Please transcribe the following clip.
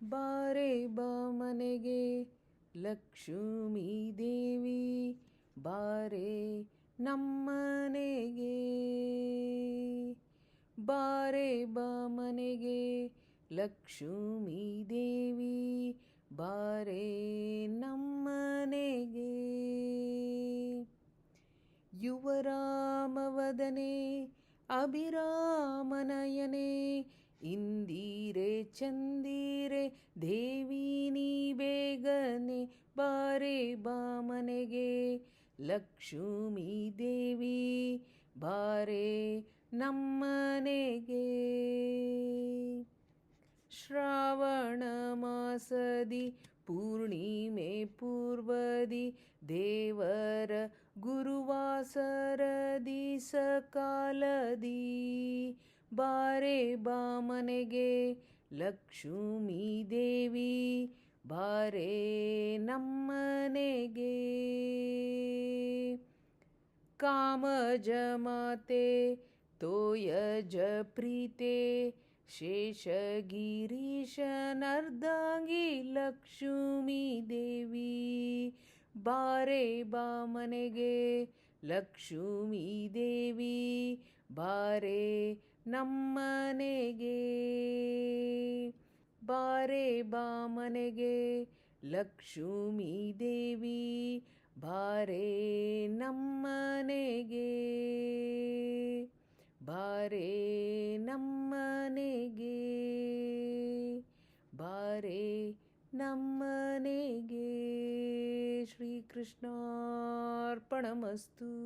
ಬಾರೆ ಬಾ ಮನೆಗೆ ಲಕ್ಷ್ಮೀ ದೇವಿ, ಬಾರೆ ನಮ್ಮನೆಗೆ. ಬಾರೆ ಬಾ ಮನೆಗೆ ಲಕ್ಷ್ಮೀ ದೇವಿ, ಬಾರೆ ನಮ್ಮನೆಗೆ. ಯುವರಾಮವದನೆ ಅಭಿರಾಮನಯನೆ, ಇಂದಿರೆ ಚಂದಿರೆ ದೇವಿ ನೀ ಬೇಗನೆ. ಬಾರೆ ಬಾ ಮನೆಗೆ ಲಕ್ಷ್ಮೀ ದೇವಿ, ಬಾರೆ ನಮ್ಮನೆಗೆ. ಶ್ರಾವಣ ಮಾಸದಿ ಪೂರ್ಣಿಮೆ ಪೂರ್ವದಿ, ದೇವರ ಗುರುವಾಸರದಿ ಸಕಾಲದಿ, ಬಾರೆ ಬಾ ಮನೆಗೆ ಲಕ್ಷ್ಮೀ ದೇವಿ, ಬಾರೆ ನಮ್ಮನೆಗೆ. ಕಾಮಜ ಮಾತೆ ತೋಯಜ ಪ್ರೀತೆ, ಶೇಷಗಿರೀಶನರ್ಧಾಂಗಿ ಲಕ್ಷ್ಮೀ ದೇವಿ, ಬಾರೆ ಬಾ ಮನೆಗೆ ಲಕ್ಷ್ಮೀ ದೇವಿ, ಬಾರೆ ನಮ್ಮನೆಗೆ. ಬಾರೆ ಬಾ ಮನೆಗೆ ಲಕ್ಷ್ಮೀ ದೇವಿ, ಬಾರೆ ನಮ್ಮನೆಗೆ. ಬಾರೆ ನಮ್ಮನೆಗೆ, ಬಾರೆ ನಮ್ಮನೆಗೆ. ಶ್ರೀಕೃಷ್ಣಾರ್ಪಣಮಸ್ತು.